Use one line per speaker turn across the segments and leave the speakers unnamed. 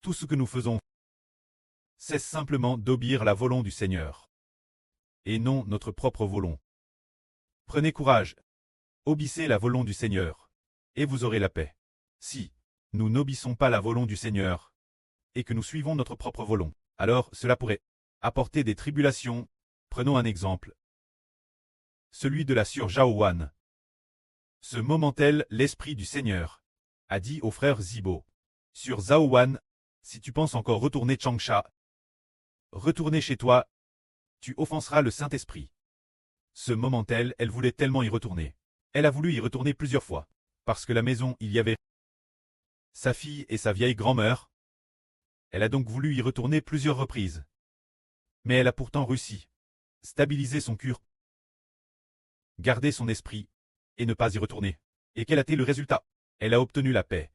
Tout ce que nous faisons, c'est simplement d'obéir la volonté du Seigneur, et non notre propre volonté. Prenez courage, obéissez la volonté du Seigneur, et vous aurez la paix. Si nous n'obéissons pas la volonté du Seigneur, et que nous suivons notre propre volonté, alors cela pourrait apporter des tribulations. Prenons un exemple. Celui de la sœur Jaowan. Ce moment tel, l'Esprit du Seigneur a dit au frère Zibo, sur Zaowan, si tu penses encore retourner Changsha, retourner chez toi, tu offenseras le Saint-Esprit. Ce moment tel, elle voulait tellement y retourner. Elle a voulu y retourner plusieurs fois, parce que la maison, il y avait sa fille et sa vieille grand-mère. Elle a donc voulu y retourner plusieurs reprises. Mais elle a pourtant réussi. Stabiliser son cœur, garder son esprit, et ne pas y retourner. Et quel a été le résultat? Elle a obtenu la paix.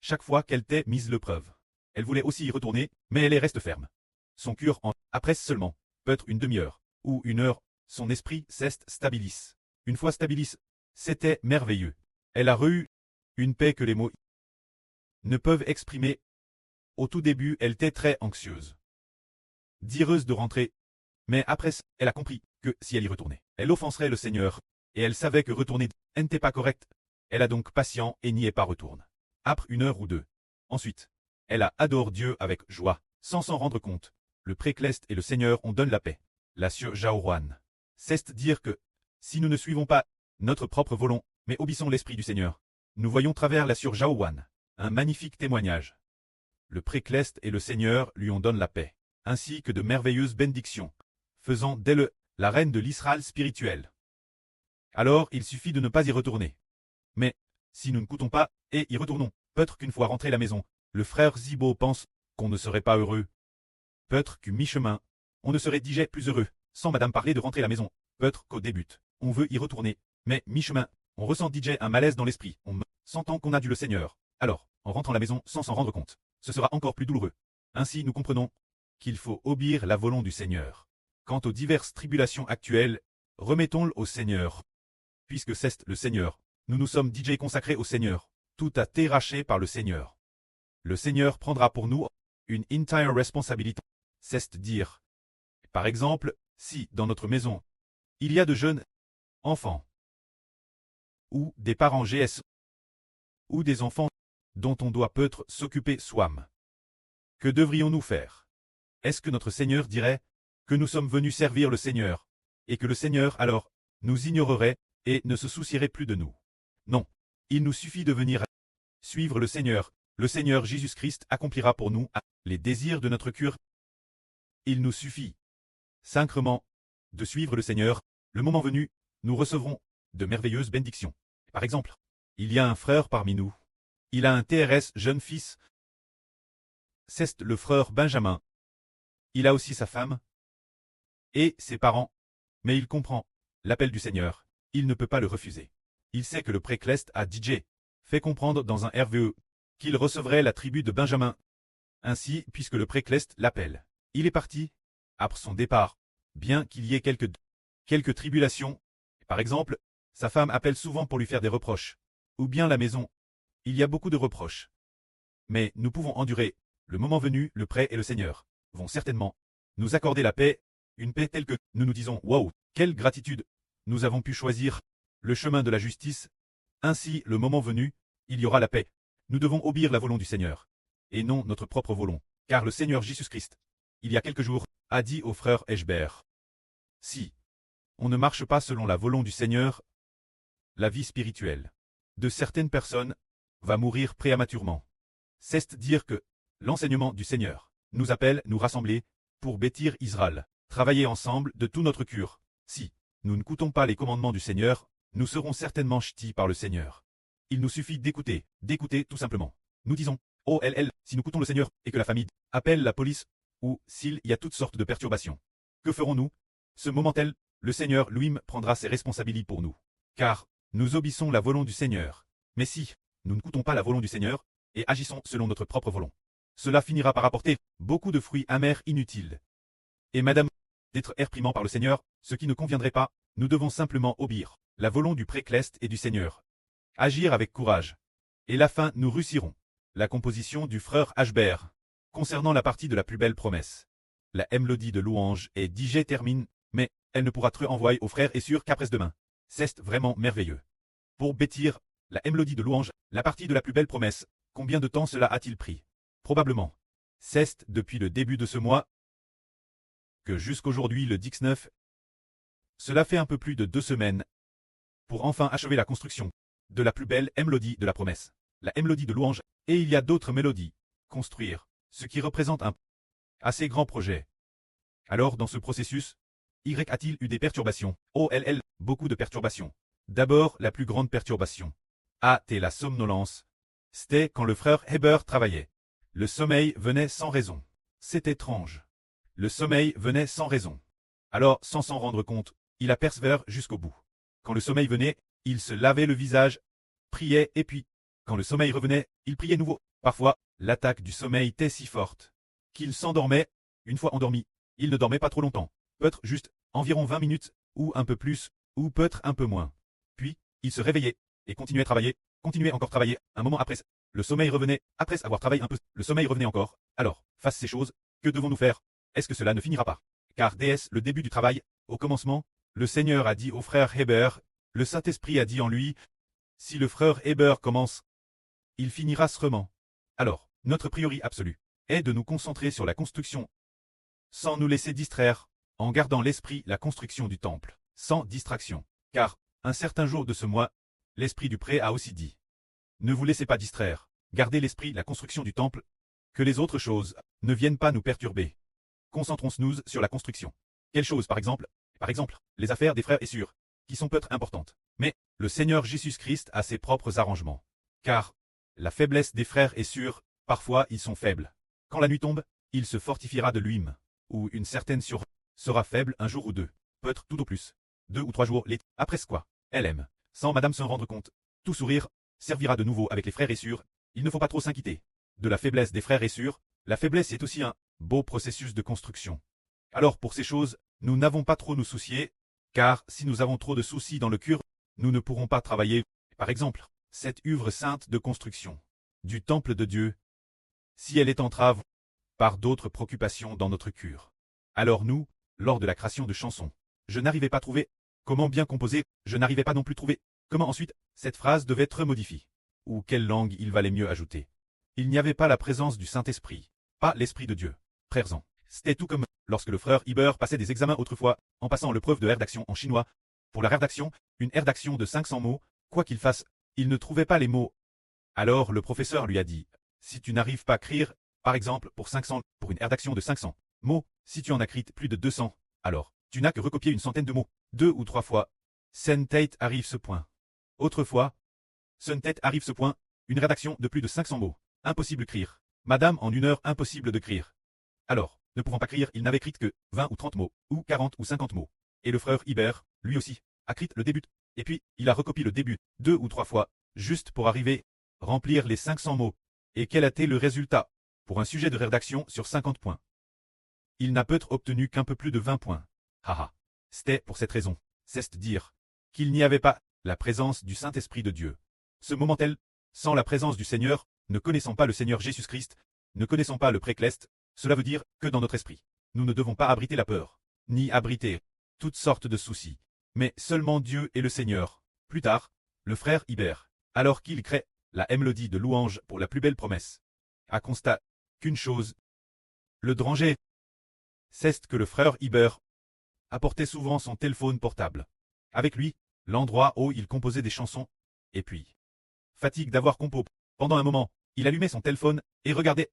Chaque fois qu'elle t'ait mise l'épreuve. Elle voulait aussi y retourner, mais elle reste ferme. Son cœur après seulement, peut-être une demi-heure, ou une heure, son esprit s'est stabilise. Une fois stabilise, c'était merveilleux. Elle a eu une paix que les mots ne peuvent exprimer. Au tout début, elle était très anxieuse, direuse de rentrer, mais après, elle a compris que si elle y retournait, elle offenserait le Seigneur, et elle savait que retourner n'était pas correct. Elle a donc patient et n'y est pas retourne. Après une heure ou deux. Ensuite, elle a adoré Dieu avec joie, sans s'en rendre compte. Le précleste et le Seigneur ont donné la paix. La sœur Jaowan. C'est dire que, si nous ne suivons pas notre propre volonté, mais obéissons l'Esprit du Seigneur, nous voyons travers la sœur Jaowan un magnifique témoignage. Le précleste et le Seigneur lui ont donné la paix, ainsi que de merveilleuses bénédictions, faisant d'elle la reine de l'Israël spirituel. Alors il suffit de ne pas y retourner. Mais, si nous ne coûtons pas, et y retournons, peut-être qu'une fois rentré à la maison, le frère Zibo pense qu'on ne serait pas heureux. Peut-être qu'à mi-chemin, on ne serait déjà plus heureux, sans madame parler de rentrer à la maison. Peut-être qu'au début, on veut y retourner, mais mi-chemin, on ressent déjà un malaise dans l'esprit, sentant qu'on a dû le Seigneur. Alors, en rentrant à la maison sans s'en rendre compte, ce sera encore plus douloureux. Ainsi nous comprenons qu'il faut obéir la volonté du Seigneur. Quant aux diverses tribulations actuelles, remettons-le au Seigneur. Puisque c'est le Seigneur, nous nous sommes DJ consacrés au Seigneur. Tout a été racheté par le Seigneur. Le Seigneur prendra pour nous une entire responsabilité. C'est dire. Par exemple, si, dans notre maison, il y a de jeunes enfants, ou des parents GS, ou des enfants dont on doit peut-être s'occuper soi-même. Que devrions-nous faire? Est-ce que notre Seigneur dirait que nous sommes venus servir le Seigneur, et que le Seigneur alors nous ignorerait et ne se soucierait plus de nous? Non, il nous suffit de venir suivre le Seigneur Jésus-Christ accomplira pour nous les désirs de notre cœur. Il nous suffit simplement de suivre le Seigneur. Le moment venu, nous recevrons de merveilleuses bénédictions. Par exemple, il y a un frère parmi nous. Il a un TRS jeune fils. C'est le frère Benjamin. Il a aussi sa femme et ses parents, mais il comprend l'appel du Seigneur. Il ne peut pas le refuser. Il sait que le précleste a DJ fait comprendre dans un RVE qu'il recevrait la tribu de Benjamin. Ainsi, puisque le précleste l'appelle, il est parti. Après son départ, bien qu'il y ait quelques tribulations, par exemple, sa femme appelle souvent pour lui faire des reproches, ou bien la maison. Il y a beaucoup de reproches. Mais nous pouvons endurer. Le moment venu, le prêt et le Seigneur vont certainement nous accorder la paix, une paix telle que nous nous disons « Waouh, quelle gratitude! Nous avons pu choisir le chemin de la justice. » Ainsi, le moment venu, il y aura la paix. Nous devons obéir la volonté du Seigneur, et non notre propre volonté, car le Seigneur Jésus-Christ, il y a quelques jours, a dit au frère Eshbert, si on ne marche pas selon la volonté du Seigneur, la vie spirituelle de certaines personnes va mourir prématurément. C'est dire que l'enseignement du Seigneur nous appelle nous rassembler pour bâtir Israël, travailler ensemble de tout notre cœur. Si nous ne coûtons pas les commandements du Seigneur, nous serons certainement ch'tis par le Seigneur. Il nous suffit d'écouter tout simplement. Nous disons, OLL, si nous coûtons le Seigneur et que la famille appelle la police, ou s'il y a toutes sortes de perturbations. Que ferons-nous? Ce moment tel, le Seigneur lui-même prendra ses responsabilités pour nous. Car nous obéissons la volonté du Seigneur. Mais si nous ne coûtons pas la volonté du Seigneur et agissons selon notre propre volonté, cela finira par apporter beaucoup de fruits amers inutiles. Et madame, d'être réprimant par le Seigneur, ce qui ne conviendrait pas, nous devons simplement obéir la volonté du précleste et du Seigneur. Agir avec courage. Et la fin, nous réussirons. La composition du frère Ashbert. Concernant la partie de la plus belle promesse, la mélodie de louange est DJ termine, mais elle ne pourra te envoyer aux frères et sœurs qu'après-demain. C'est vraiment merveilleux. Pour bêtir, la mélodie de louange, la partie de la plus belle promesse, combien de temps cela a-t-il pris? Probablement. C'est depuis le début de ce mois que jusqu'aujourd'hui le 19. Cela fait un peu plus de 2 semaines pour enfin achever la construction de la plus belle mélodie de la promesse, la mélodie de louange, et il y a d'autres mélodies. Construire, ce qui représente un assez grand projet. Alors dans ce processus, Y a-t-il eu des perturbations? OLL, beaucoup de perturbations. D'abord, la plus grande perturbation. A. T. La somnolence. C'était quand le frère Heber travaillait. Le sommeil venait sans raison. C'est étrange. Le sommeil venait sans raison. Alors, sans s'en rendre compte, il a persévéré jusqu'au bout. Quand le sommeil venait, il se lavait le visage, priait et puis, quand le sommeil revenait, il priait nouveau. Parfois, l'attaque du sommeil était si forte qu'il s'endormait. Une fois endormi, il ne dormait pas trop longtemps. Peut-être juste environ 20 minutes, ou un peu plus, ou peut-être un peu moins. Puis, il se réveillait et continuait à travailler, continuait encore à travailler. Un moment après, le sommeil revenait. Après avoir travaillé un peu, le sommeil revenait encore. Alors, face ces choses, que devons-nous faire? Est-ce que cela ne finira pas? Car DS, le début du travail, au commencement, le Seigneur a dit au frère Heber, le Saint-Esprit a dit en lui, si le frère Heber commence, il finira sûrement. Alors, notre priorité absolue est de nous concentrer sur la construction, sans nous laisser distraire, en gardant l'esprit la construction du temple, sans distraction. Car, un certain jour de ce mois, l'esprit du pré a aussi dit, ne vous laissez pas distraire, gardez l'esprit la construction du temple, que les autres choses ne viennent pas nous perturber. Concentrons-nous sur la construction. Quelles choses par exemple, les affaires des frères et sœurs, qui sont peut-être importantes. Mais, le Seigneur Jésus-Christ a ses propres arrangements. Car, la faiblesse des frères et sœurs, parfois ils sont faibles. Quand la nuit tombe, il se fortifiera de lui-même. Ou une certaine sera faible un jour ou deux. Peut-être tout au plus. 2 ou 3 jours, après ce quoi, elle aime. Sans madame s'en rendre compte. Tout sourire, servira de nouveau avec les frères et sœurs. Il ne faut pas trop s'inquiéter. De la faiblesse des frères et sœurs, la faiblesse est aussi un beau processus de construction. Alors pour ces choses, nous n'avons pas trop nous soucier, car si nous avons trop de soucis dans le cœur, nous ne pourrons pas travailler, par exemple, cette œuvre sainte de construction du temple de Dieu, si elle est entrave par d'autres préoccupations dans notre cœur. Alors nous, lors de la création de chansons, je n'arrivais pas à trouver comment bien composer, je n'arrivais pas non plus à trouver comment ensuite cette phrase devait être modifiée, ou quelle langue il valait mieux ajouter. Il n'y avait pas la présence du Saint-Esprit, pas l'Esprit de Dieu, présent. C'était tout comme lorsque le frère Iber passait des examens autrefois, en passant l'épreuve de rédaction en chinois. Pour la rédaction, une rédaction de 500 mots, quoi qu'il fasse, il ne trouvait pas les mots. Alors le professeur lui a dit, si tu n'arrives pas à écrire, par exemple pour une rédaction de 500 mots, si tu en as écrit plus de 200, alors, tu n'as que recopié une centaine de mots, 2 ou 3 fois. Sentate arrive ce point. Autrefois, Sentate arrive ce point, une rédaction de plus de 500 mots. Impossible d'écrire. Madame en 1 heure impossible d'écrire. Alors, ne pouvant pas écrire, il n'avait écrit que 20 ou 30 mots, ou 40 ou 50 mots. Et le frère Iber, lui aussi, a écrit le début. Et puis, il a recopié le début 2 ou 3 fois, juste pour arriver, remplir les 500 mots. Et quel a été le résultat? Pour un sujet de rédaction sur 50 points. Il n'a peut-être obtenu qu'un peu plus de 20 points. Haha. C'était pour cette raison, c'est-à-dire qu'il n'y avait pas la présence du Saint-Esprit de Dieu. Ce moment-tel, sans la présence du Seigneur, ne connaissant pas le Seigneur Jésus-Christ, ne connaissant pas le précleste, cela veut dire que dans notre esprit, nous ne devons pas abriter la peur, ni abriter toutes sortes de soucis, mais seulement Dieu et le Seigneur. Plus tard, le frère Iber, alors qu'il crée la mélodie de louange pour la plus belle promesse, a constaté qu'une chose, le danger, c'est que le frère Iber apportait souvent son téléphone portable. Avec lui, l'endroit où il composait des chansons, et puis, fatigue d'avoir compo. Pendant un moment, il allumait son téléphone et regardait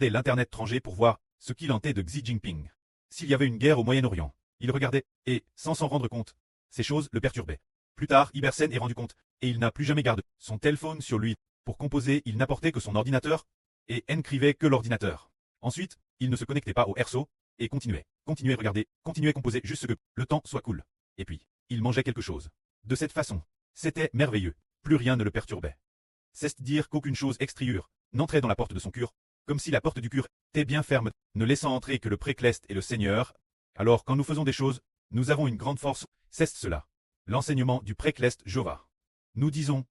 l'internet étranger pour voir ce qu'il en était de Xi Jinping. S'il y avait une guerre au Moyen-Orient, il regardait, et, sans s'en rendre compte, ces choses le perturbaient. Plus tard, Ibersen est rendu compte, et il n'a plus jamais gardé son téléphone sur lui. Pour composer, il n'apportait que son ordinateur, et n'écrivait que l'ordinateur. Ensuite, il ne se connectait pas au RSO, et continuait à regarder, continuait à composer juste que le temps soit cool. Et puis, il mangeait quelque chose. De cette façon, c'était merveilleux, plus rien ne le perturbait. C'est-à-dire qu'aucune chose extérieure n'entrait dans la porte de son cœur, comme si la porte du cœur était bien ferme, ne laissant entrer que le précleste et le Seigneur. Alors quand nous faisons des choses, nous avons une grande force, c'est cela. L'enseignement du précleste Jova. Nous disons,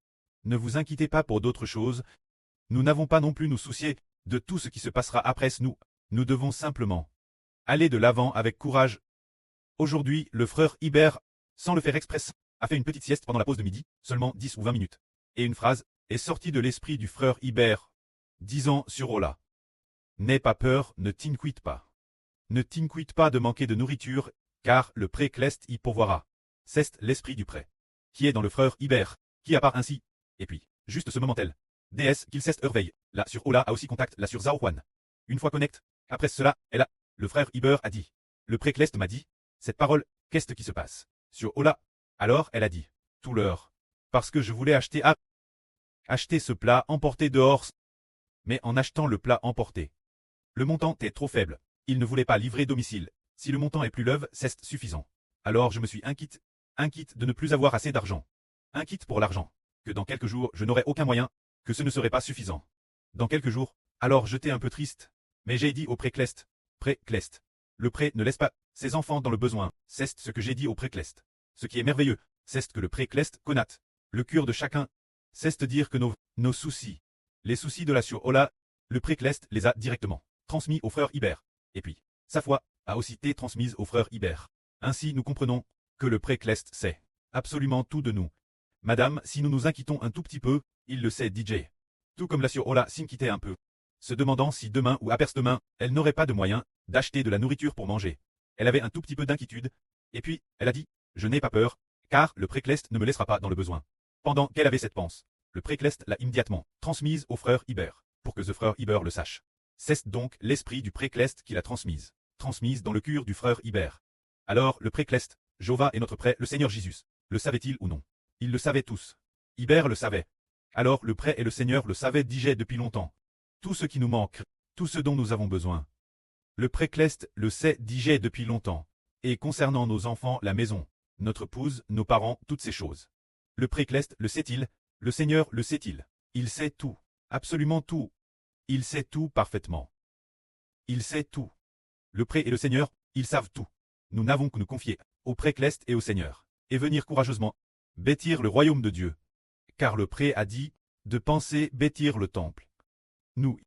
ne vous inquiétez pas pour d'autres choses, nous n'avons pas non plus nous soucier de tout ce qui se passera après nous devons simplement aller de l'avant avec courage. Aujourd'hui, le frère Hibert, sans le faire express, a fait une petite sieste pendant la pause de midi, seulement 10 ou 20 minutes. Et une phrase est sortie de l'esprit du frère Hibert, disant sur Ola. N'aie pas peur, ne t'inquiète pas. Ne t'inquiète pas de manquer de nourriture, car le pré clest y pourvoira. C'est l'esprit du pré, qui est dans le frère Hibert, qui apparaît ainsi. Et puis, juste ce moment-tel. DS qu'il cesse veille, là sur Ola a aussi contact, là sur Zhao Huan. Une fois connect, après cela, elle a, le frère Hibert a dit. Le pré clest m'a dit, cette parole, qu'est-ce qui se passe? Sur Ola. Alors elle a dit, tout l'heure. Parce que je voulais acheter ce plat emporté dehors. Mais en achetant le plat emporté, le montant est trop faible. Il ne voulait pas livrer domicile. Si le montant est plus leve, c'est suffisant. Alors je me suis inquiète de ne plus avoir assez d'argent. Inquiète pour l'argent. Que dans quelques jours, je n'aurai aucun moyen, que ce ne serait pas suffisant. Dans quelques jours, alors j'étais un peu triste. Mais j'ai dit au pré-clest. Pré-clest. Le pré ne laisse pas ses enfants dans le besoin. C'est ce que j'ai dit au pré-clest. Ce qui est merveilleux, c'est que le pré-clest connaît le cœur de chacun. C'est dire que nos soucis, les soucis de la sur Ola, le pré-clest les a directement transmis au frère Hibert. Et puis, sa foi a aussi été transmise au frère Hibert. Ainsi nous comprenons que le pré-clest sait absolument tout de nous. Madame, si nous nous inquiétons un tout petit peu, il le sait DJ. Tout comme la sur Ola s'inquiétait un peu, se demandant si demain ou après-demain, elle n'aurait pas de moyen d'acheter de la nourriture pour manger. Elle avait un tout petit peu d'inquiétude, et puis, elle a dit, je n'ai pas peur, car le pré-clest ne me laissera pas dans le besoin. Pendant qu'elle avait cette pensée, le pré-clest l'a immédiatement transmise au frère Hibert, pour que ce frère Hibert le sache. C'est donc l'esprit du pré-clest qui l'a transmise dans le cœur du frère Hibert. Alors le pré-clest, Jova est notre pré, le Seigneur Jésus, le savait-il ou non? Ils le savaient tous. Hibert le savait. Alors le pré et le Seigneur le savaient déjà depuis longtemps. Tout ce qui nous manque, tout ce dont nous avons besoin. Le pré-clest le sait déjà depuis longtemps. Et concernant nos enfants, la maison, notre épouse, nos parents, toutes ces choses. Le pré-clest le sait-il? Le Seigneur le sait-il? Il sait tout. Absolument tout. Il sait tout parfaitement. Il sait tout. Le pré et le Seigneur, ils savent tout. Nous n'avons que nous confier au pré-clest et au Seigneur, et venir courageusement bâtir le royaume de Dieu. Car le pré a dit de penser bâtir le temple. Nous,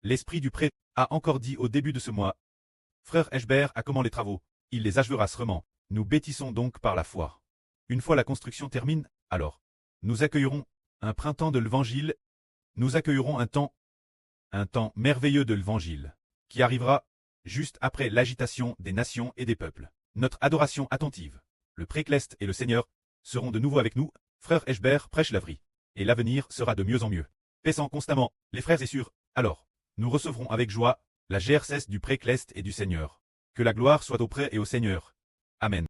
l'esprit du pré, a encore dit au début de ce mois. Frère Eschbert a comment les travaux, il les achevera sûrement. Nous bâtissons donc par la foi. Une fois la construction termine, alors, nous accueillerons un printemps de l'Évangile. Nous accueillerons un temps merveilleux de l'Évangile, qui arrivera juste après l'agitation des nations et des peuples. Notre adoration attentive, le pré-clest et le Seigneur, seront de nouveau avec nous. Frère Eschbert prêche la vraie, et l'avenir sera de mieux en mieux. Paissant constamment, les frères et sûrs, alors, nous recevrons avec joie la GRCS du pré-clest et du Seigneur. Que la gloire soit au pré et au Seigneur. Amen.